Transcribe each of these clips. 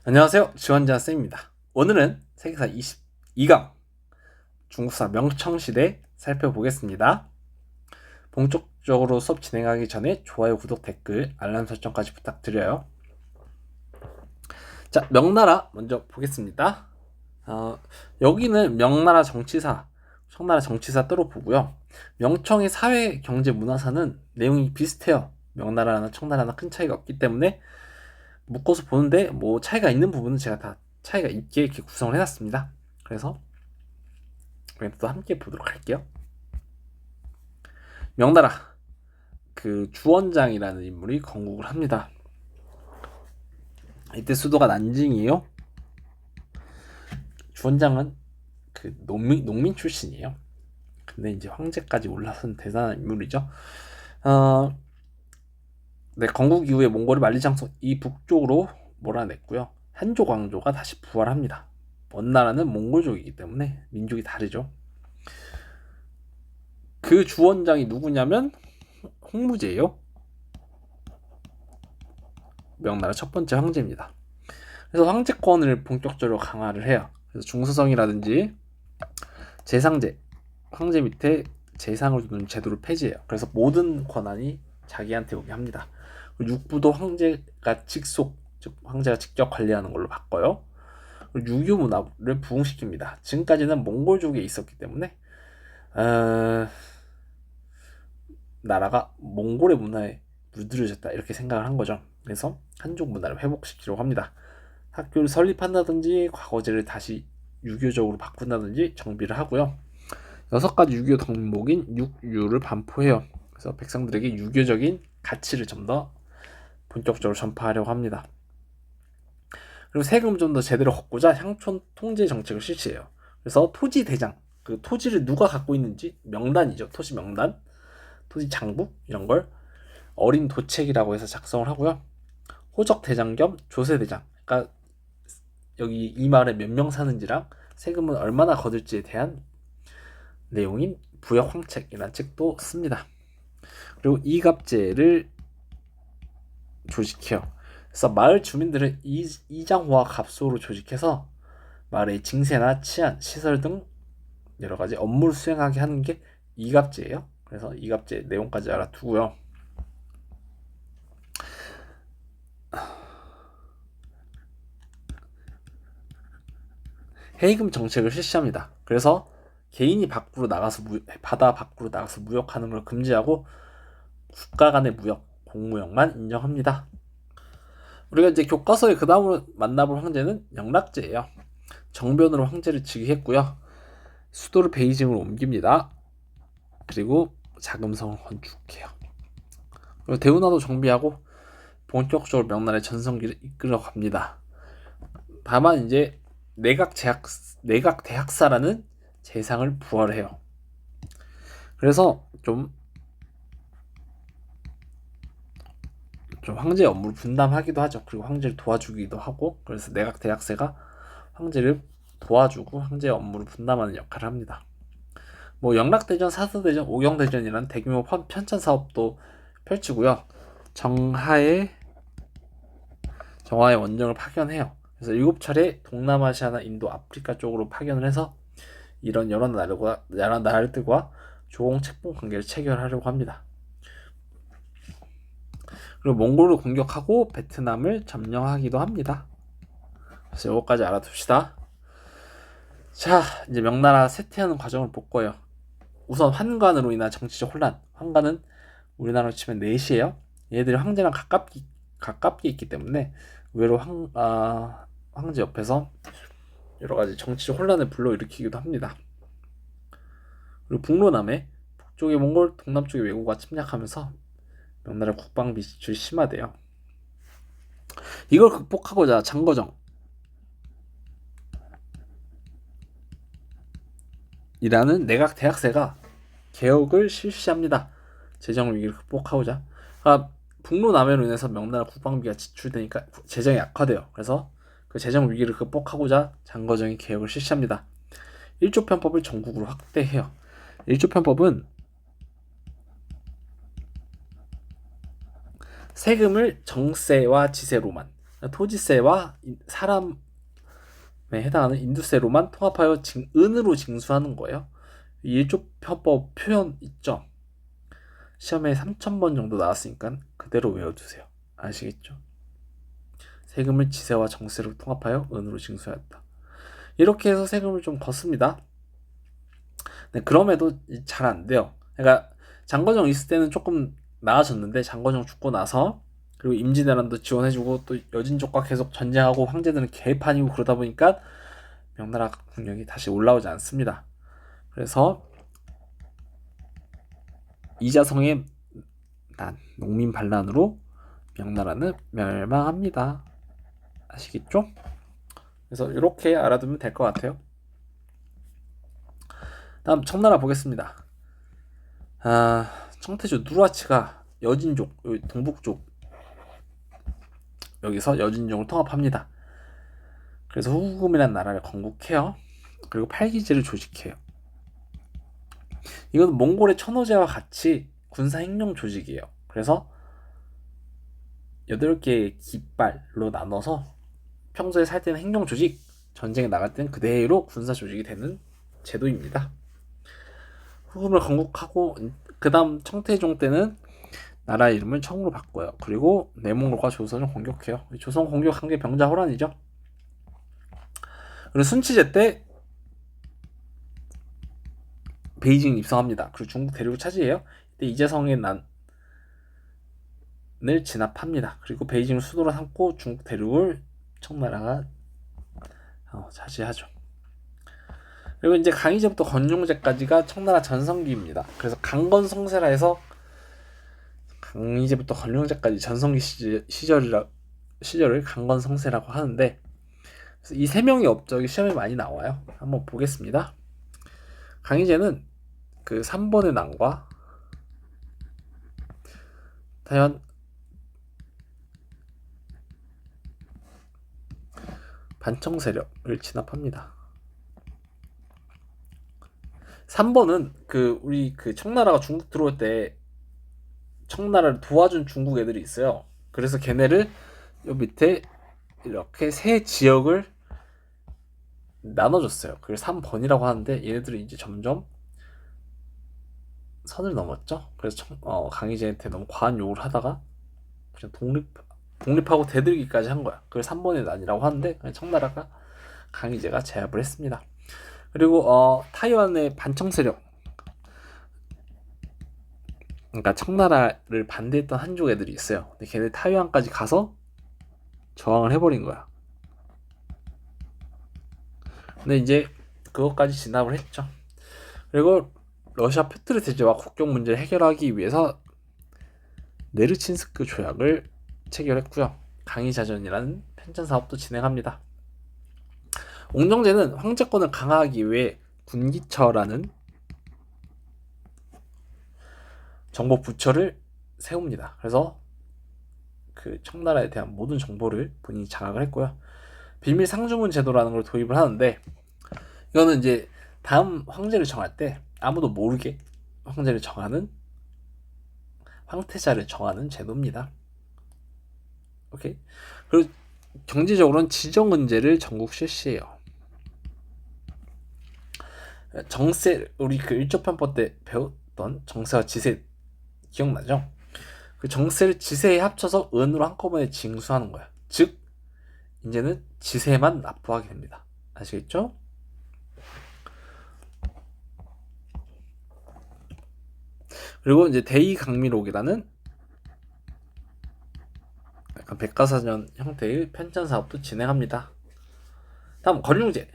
안녕하세요. 지원자 쌤입니다. 오늘은 세계사 22강 중국사 명청시대 살펴보겠습니다. 본격적으로 수업 진행하기 전에 좋아요, 구독, 댓글, 알람 설정까지 부탁드려요. 자, 명나라 먼저 보겠습니다. 여기는 명나라 정치사, 청나라 정치사 따로 보고요. 명청의 사회, 경제, 문화사는 내용이 비슷해요. 명나라나 청나라나 큰 차이가 없기 때문에 묶어서 보는데 뭐 차이가 있는 부분은 제가 다 차이가 있게 이렇게 구성을 해놨습니다. 그래서 또 함께 보도록 할게요. 명나라 그 주원장이라는 인물이 건국을 합니다. 이때 수도가 난징이에요. 주원장은 그 농민 출신이에요. 근데 이제 황제까지 올라선 대단한 인물이죠. 네, 건국 이후에 몽골이 만리장성 이 북쪽으로 몰아냈고요. 한조 광조가 다시 부활합니다. 원나라는 몽골족이기 때문에 민족이 다르죠. 그 주원장이 누구냐면 홍무제예요. 명나라 첫 번째 황제입니다. 그래서 황제권을 본격적으로 강화를 해요. 그래서 중서성이라든지 재상제, 황제 밑에 재상을 두는 제도를 폐지해요. 그래서 모든 권한이 자기한테 오게 합니다. 육부도 황제가 직속, 즉 황제가 직접 관리하는 걸로 바꿔요. 유교 문화를 부흥시킵니다. 지금까지는 몽골족에 있었기 때문에 나라가 몽골의 문화에 물들여졌다 이렇게 생각을 한 거죠. 그래서 한족 문화를 회복시키려고 합니다. 학교를 설립한다든지 과거제를 다시 유교적으로 바꾼다든지 정비를 하고요. 6가지 유교 덕목인 육유를 반포해요. 그래서 백성들에게 유교적인 가치를 좀 더 본격적으로 전파하려고 합니다. 그리고 세금을 좀 더 제대로 걷고자 향촌 통제 정책을 실시해요. 그래서 토지 대장, 그 토지를 누가 갖고 있는지 명단이죠. 토지 명단, 토지 장부 이런 걸 어린 도책이라고 해서 작성을 하고요. 호적 대장 겸 조세 대장, 그러니까 여기 이 마을에 몇 명 사는지랑 세금은 얼마나 거둘지에 대한 내용인 부역 황책이라는 책도 씁니다. 그리고 이갑제를 조직해요. 그래서 마을 주민들은 이장호와 갑소로 조직해서 마을의 징세나 치안, 시설 등 여러 가지 업무를 수행하게 하는 게 이갑제예요. 그래서 이갑제 내용까지 알아두고요. 해이금 정책을 실시합니다. 그래서 개인이 밖으로 나가서 바다 밖으로 나가서 무역하는 걸 금지하고 국가 간의 무역, 공무역만 인정합니다. 우리가 이제 교과서에 그 다음으로 만나볼 황제는 영락제예요. 정변으로 황제를 즉위했고요. 수도를 베이징으로 옮깁니다. 그리고 자금성을 건축해요. 그리고 대운하도 정비하고 본격적으로 명나라의 전성기를 이끌어 갑니다. 다만 이제 내각 대학사라는 재상을 부활해요. 그래서 좀 황제 업무를 분담하기도 하죠. 그리고 황제를 도와주기도 하고, 그래서 내각 대학세가 황제를 도와주고 황제 업무를 분담하는 역할을 합니다. 뭐 영락대전, 사서대전, 오경대전이라는 대규모 편찬 사업도 펼치고요. 정하의 원정을 파견해요. 그래서 7차례 동남아시아나 인도, 아프리카 쪽으로 파견을 해서 이런 여러 나라들과 조공 책봉 관계를 체결하려고 합니다. 그리고 몽골을 공격하고 베트남을 점령하기도 합니다. 그래서 이거까지 알아둡시다. 자, 이제 명나라 쇠퇴하는 과정을 볼 거예요. 우선 환관으로 인한 정치적 혼란. 환관은 우리나라로 치면 넷이에요. 얘들이 황제랑 가깝게 있기 때문에 의외로 황제 옆에서 여러 가지 정치적 혼란을 불러일으키기도 합니다. 그리고 북로남해 북쪽의 몽골, 동남쪽의 왜구가 침략하면서 명나라 국방 비출이 심화돼요. 이걸 극복하고자 장거정 이라는 내각 대학세가 개혁을 실시합니다. 재정 위기를 극복하고자. 북로남해로 인해서 명나라 국방비가 지출되니까 재정이 악화돼요. 그래서 그 재정 위기를 극복하고자 장거정이 개혁을 실시합니다. 1조 편법을 전국으로 확대해요. 1조 편법은 세금을 정세와 지세로만, 토지세와 사람에 해당하는 인두세로만 통합하여 은으로 징수하는 거예요. 일조편법 표현 있죠? 시험에 3,000번 정도 나왔으니까 그대로 외워두세요. 아시겠죠? 세금을 지세와 정세로 통합하여 은으로 징수하였다. 이렇게 해서 세금을 좀 걷습니다. 네, 그럼에도 잘 안 돼요. 그러니까 장건영 있을 때는 조금 나아졌는데 장건영 죽고 나서 그리고 임진왜란도 지원해주고 또 여진족과 계속 전쟁하고 황제들은 개판이고 그러다 보니까 명나라 국력이 다시 올라오지 않습니다. 그래서 이자성의 농민 반란으로 명나라는 멸망합니다. 아시겠죠? 그래서 이렇게 알아두면 될 것 같아요. 다음 청나라 보겠습니다. 청태주 누르하치가 여진족, 동북쪽 여기서 여진족을 통합합니다. 그래서 후금이라는 나라를 건국해요. 그리고 팔기제를 조직해요. 이건 몽골의 천호제와 같이 군사 행령 조직이에요. 그래서 8개의 깃발로 나눠서 평소에 살 때는 행령 조직, 전쟁에 나갈 때는 그대로 군사 조직이 되는 제도입니다. 후금을 건국하고 그 다음 청태종 때는 나라 이름을 청으로 바꿔요. 그리고 내몽골과 조선을 공격해요. 조선 공격한 게 병자호란이죠. 그리고 순치제 때 베이징 입성합니다. 그리고 중국 대륙을 차지해요. 이때 이재성의 난을 진압합니다. 그리고 베이징을 수도로 삼고 중국 대륙을 청나라가 차지하죠. 그리고 이제 강희제부터 건룡제까지가 청나라 전성기입니다. 그래서 강건성세라 해서 강희제부터 건룡제까지 전성기 시절을 강건성세라고 하는데, 그래서 이 세 명의 업적이 시험에 많이 나와요. 한번 보겠습니다. 강희제는 그 3번의 난과 다연 반청 세력을 진압합니다. 3번은 우리 청나라가 중국 들어올 때 청나라를 도와준 중국 애들이 있어요. 그래서 걔네를 요 밑에 이렇게 세 지역을 나눠줬어요. 그걸 3번이라고 하는데 얘네들이 이제 점점 선을 넘었죠. 그래서 강희제한테 너무 과한 요구를 하다가 그냥 독립하고 대들기까지 한 거야. 그걸 3번의 난이라고 하는데 청나라가 강희제가 제압을 했습니다. 그리고 타이완의 반청 세력, 그러니까 청나라를 반대했던 한족 애들이 있어요. 근데 걔네 타이완까지 가서 저항을 해버린 거야. 근데 이제 그것까지 진압을 했죠. 그리고 러시아 표트르 제재와 국경 문제를 해결하기 위해서 네르친스크 조약을 체결했고요. 강의자전이라는 편찬 사업도 진행합니다. 옹정제는 황제권을 강화하기 위해 군기처라는 정보 부처를 세웁니다. 그래서 그 청나라에 대한 모든 정보를 본인이 장악을 했고요. 비밀 상주문 제도라는 걸 도입을 하는데, 이거는 이제 다음 황제를 정할 때 아무도 모르게 황제를 정하는, 황태자를 정하는 제도입니다. 오케이. 그리고 경제적으로는 지정은제를 전국 실시해요. 정세, 우리 일조편법 때 배웠던 정세와 지세 기억나죠? 그 정세를 지세에 합쳐서 은으로 한꺼번에 징수하는 거야. 즉 이제는 지세만 납부하게 됩니다. 아시겠죠? 그리고 이제 대의강미록이라는 약간 백과사전 형태의 편찬 사업도 진행합니다. 다음 건륭제.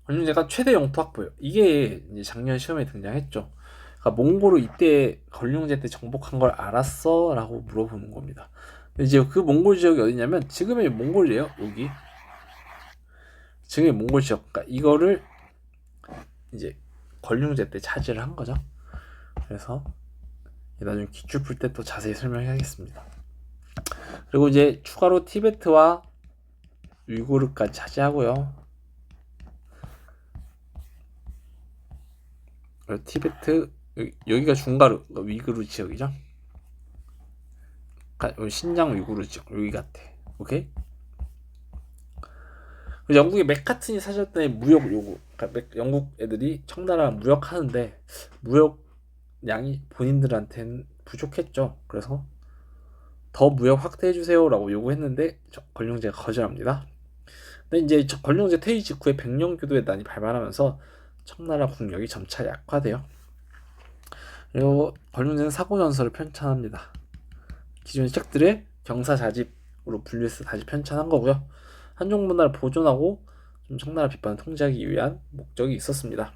건륭제가 최대 영토 확보예요. 이게 이제 작년 시험에 등장했죠. 그러니까 몽골을 이때 건륭제 때 정복한 걸 알았어? 라고 물어보는 겁니다. 근데 이제 그 몽골 지역이 어디냐면 지금의 몽골이에요. 여기 지금의 몽골 지역. 그러니까 이거를 이제 건륭제 때 차지를 한 거죠. 그래서 나중에 기출 풀 때 또 자세히 설명해야겠습니다. 그리고 이제 추가로 티베트와 위구르까지 차지하고요. 그리고 티베트 여기가 중가르 위구르 지역이죠. 신장 위구르 지역 여기 같아. 오케이. 영국의 맥카트니 사절단의 무역 요구, 그러니까 영국 애들이 청나라랑 무역하는데 무역 양이 본인들한테는 부족했죠. 그래서 더 무역 확대해 주세요라고 요구했는데 권룡제가 거절합니다. 근데 이제 권룡제 퇴위 직후에 백령교도의 난이 발발하면서 청나라 국력이 점차 약화돼요. 그리고 권룡제는 사고전서를 편찬합니다. 기존의 책들을 경사자집으로 분류해서 다시 편찬한 거고요. 한족 문화를 보존하고 좀 청나라 비판을 통제하기 위한 목적이 있었습니다.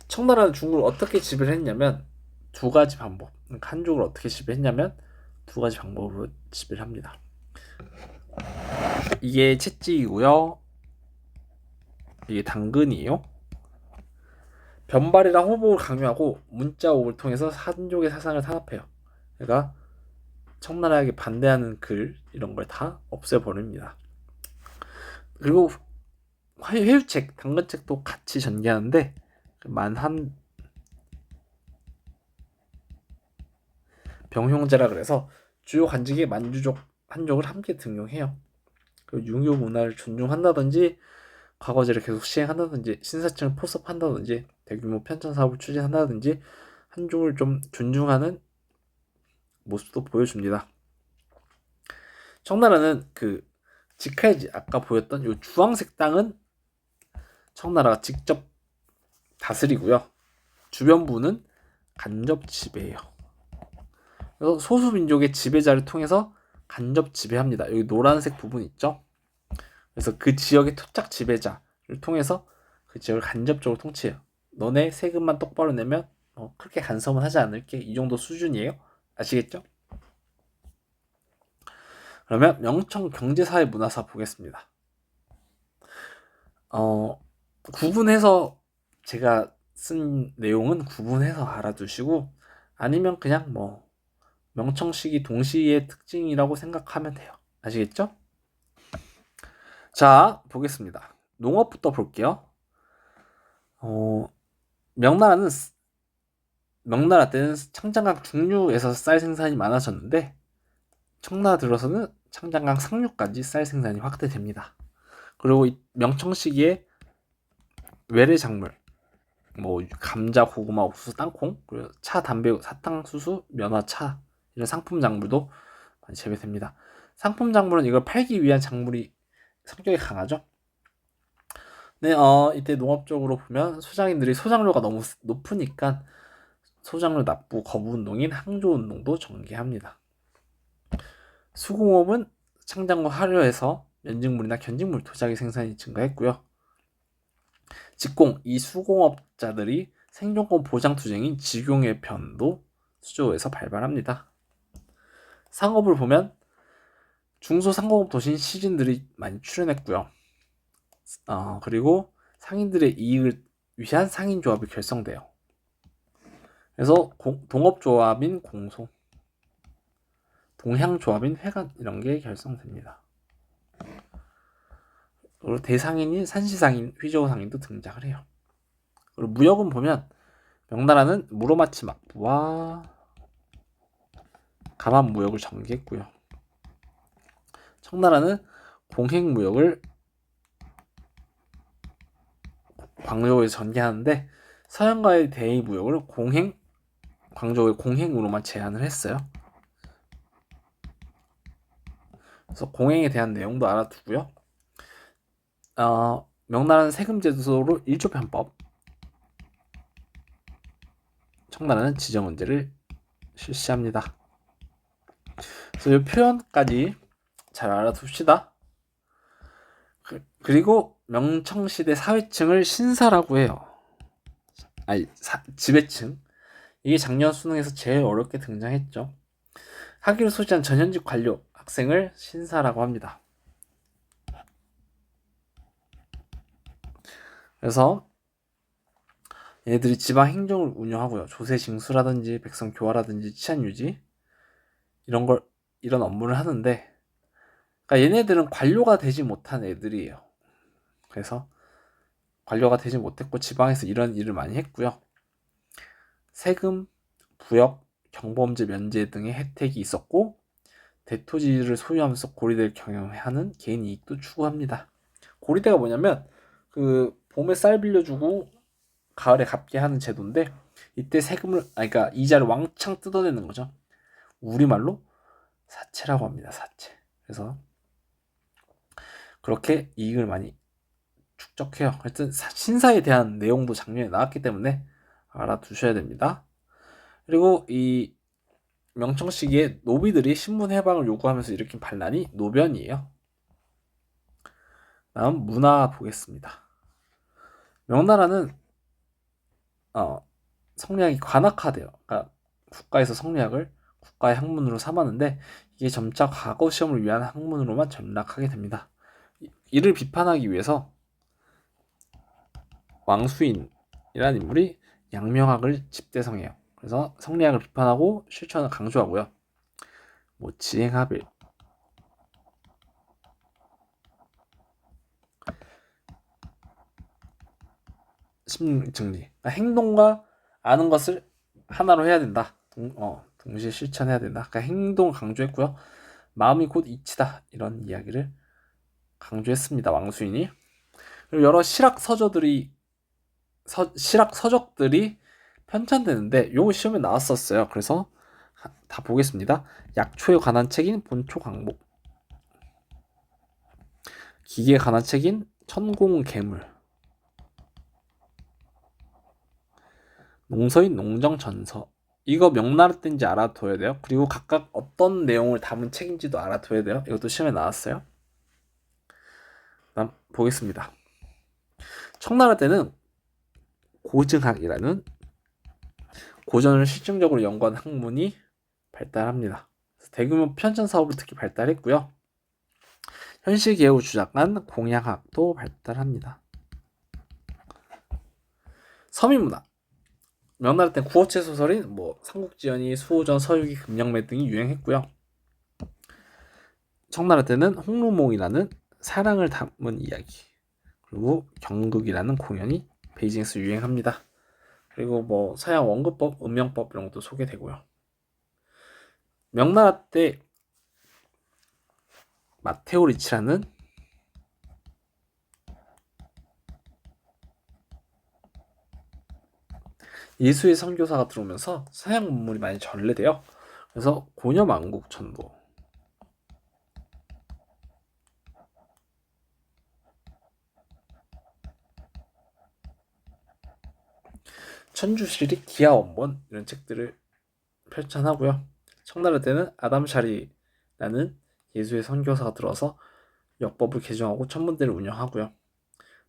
청나라는 중국을 어떻게 지배를 했냐면 두 가지 방법. 그러니까 한족을 어떻게 지배했냐면 두 가지 방법으로 지배를 합니다. 이게 채찍이고요. 이게 당근이에요. 변발이랑 호복을 강요하고 문자옥을 통해서 한족의 사상을 탄압해요. 그러니까 청나라에게 반대하는 글 이런 걸 다 없애버립니다. 그리고 회유책, 당근책도 같이 전개하는데 만한 병형제라 그래서 주요 관직의 만주족, 한족을 함께 등용해요. 그리고 유교 문화를 존중한다든지 과거제를 계속 시행한다든지 신사층을 포섭한다든지 대규모 편찬 사업을 추진한다든지 한족을 좀 존중하는 모습도 보여줍니다. 청나라는 그 직할지 아까 보였던 이 주황색 땅은 청나라가 직접 다스리고요. 주변부는 간접 지배예요. 그래서 소수민족의 지배자를 통해서 간접 지배합니다. 여기 노란색 부분 있죠? 그래서 그 지역의 토착 지배자를 통해서 그 지역을 간접적으로 통치해요. 너네 세금만 똑바로 내면 그렇게 간섭은 하지 않을게. 이 정도 수준이에요. 아시겠죠? 그러면 명청 경제사회 문화사 보겠습니다. 구분해서 제가 쓴 내용은 구분해서 알아두시고 아니면 그냥 뭐 명청시기 동시의 특징이라고 생각하면 돼요. 아시겠죠? 자, 보겠습니다. 농업부터 볼게요. 명나라 때는 창장강 중류에서 쌀 생산이 많아졌는데 청나라 들어서는 창장강 상류까지 쌀 생산이 확대됩니다. 그리고 명청 시기에 외래 작물, 뭐 감자, 고구마, 옥수수, 땅콩, 그리고 차, 담배, 사탕, 수수, 면화, 차 이런 상품 작물도 많이 재배됩니다. 상품 작물은 이걸 팔기 위한 작물이 성격이 강하죠. 네, 이때 농업적으로 보면 소장인들이 소장료가 너무 높으니까 소장료 납부 거부 운동인 항조 운동도 전개합니다. 수공업은 창작과 화려해서 면직물이나 견직물 도자기 생산이 증가했고요. 직공, 이 수공업자들이 생존권 보장 투쟁인 직용의 변도 수조에서 발발합니다. 상업을 보면 중소상공업 도시인 시진들이 많이 출현했고요. 그리고 상인들의 이익을 위한 상인조합이 결성돼요. 그래서 동업조합인 공소, 동향조합인 회관 이런 게 결성됩니다. 그리고 대상인인 산시상인, 휘저우상인도 등장을 해요. 그리고 무역은 보면 명나라는 무로마치 막부와 감한 무역을 전개했고요. 청나라는 공행 무역을 광저우에서 전개하는데 서양과의 대의 무역을 광저우의 공행으로만 제한을 했어요. 그래서 공행에 대한 내용도 알아두고요. 명나라는 세금 제도로 일조편법, 청나라는 지정은제를 실시합니다. 그래서 이 표현까지 잘 알아둡시다. 그리고 명청시대 사회층을 신사라고 해요. 지배층. 이게 작년 수능에서 제일 어렵게 등장했죠. 학위를 소지한 전현직 관료, 학생을 신사라고 합니다. 그래서 얘네들이 지방 행정을 운영하고요. 조세 징수라든지 백성 교화라든지 치안 유지 이런 업무를 하는데, 그러니까 얘네들은 관료가 되지 못한 애들이에요. 그래서 관료가 되지 못했고 지방에서 이런 일을 많이 했고요. 세금, 부역, 경범죄 면제 등의 혜택이 있었고 대토지를 소유하면서 고리대를 경영하는 개인 이익도 추구합니다. 고리대가 뭐냐면 그 봄에 쌀 빌려주고 가을에 갚게 하는 제도인데 이때 세금을 그러니까 이자를 왕창 뜯어내는 거죠. 우리말로 사채라고 합니다. 사채. 그래서 그렇게 이익을 많이 축적해요. 하여튼 신사에 대한 내용도 작년에 나왔기 때문에 알아두셔야 됩니다. 그리고 이 명청 시기에 노비들이 신분 해방을 요구하면서 일으킨 반란이 노변이에요. 다음 문화 보겠습니다. 명나라는 성리학이 관학화돼요. 그러니까 국가에서 성리학을 국가의 학문으로 삼았는데 이게 점차 과거 시험을 위한 학문으로만 전락하게 됩니다. 이를 비판하기 위해서 왕수인이라는 인물이 양명학을 집대성해요. 그래서 성리학을 비판하고 실천을 강조하고요. 뭐 지행합일, 심증리, 그러니까 행동과 아는 것을 하나로 해야 된다. 동시에 실천해야 된다. 그러니까 행동을 강조했고요. 마음이 곧 이치다 이런 이야기를 강조했습니다. 왕수인이. 그리고 여러 실학 서적들이 편찬되는데 요거 시험에 나왔었어요. 그래서 다 보겠습니다. 약초에 관한 책인 본초 강목, 기계에 관한 책인 천공괴물, 농서인 농정전서. 이거 명나라 때인지 알아둬야 돼요. 그리고 각각 어떤 내용을 담은 책인지도 알아둬야 돼요. 이것도 시험에 나왔어요. 다음 보겠습니다. 청나라 때는 고증학이라는 고전을 실증적으로 연구한 학문이 발달합니다. 대규모 편찬 사업을 특히 발달했고요. 현실개혁을 주장한 공양학도 발달합니다. 서민문화. 명나라 때 구어체 소설인 삼국지연이, 수호전, 서유기, 금영매 등이 유행했고요. 청나라 때는 홍루몽이라는 사랑을 담은 이야기, 그리고 경극이라는 공연이 베이징에서 유행합니다. 그리고 서양 원근법, 음영법 이런 것도 소개되고요. 명나라 때 마테오 리치라는 예수의 선교사가 들어오면서 서양 문물이 많이 전래돼요. 그래서 고려만국천도, 천주시리, 기하원본 이런 책들을 편찬하고요. 청나라 때는 아담샤리라는 예수의 선교사가 들어와서 역법을 개정하고 천문대를 운영하고요.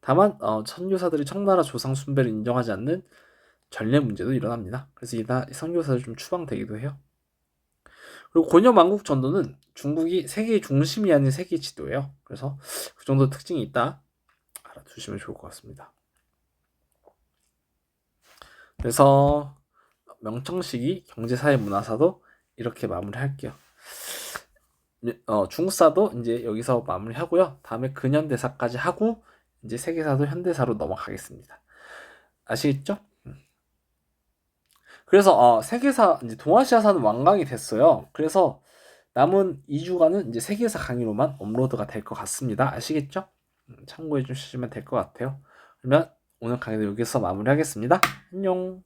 다만 선교사들이 청나라 조상 숭배를 인정하지 않는 전례 문제도 일어납니다. 그래서 이 선교사들이 좀 추방되기도 해요. 그리고 고려만국 전도는 중국이 세계의 중심이 아닌 세계의 지도예요. 그래서 그 정도 특징이 있다 알아두시면 좋을 것 같습니다. 그래서 명청시기 경제사회문화사도 이렇게 마무리할게요. 중국사도 이제 여기서 마무리하고요. 다음에 근현대사까지 하고 이제 세계사도 현대사로 넘어가겠습니다. 아시겠죠? 그래서 세계사 이제 동아시아사는 완강이 됐어요. 그래서 남은 2주간은 이제 세계사 강의로만 업로드가 될 것 같습니다. 아시겠죠? 참고해 주시면 될 것 같아요. 그러면 오늘 강의도 여기서 마무리하겠습니다. 안녕.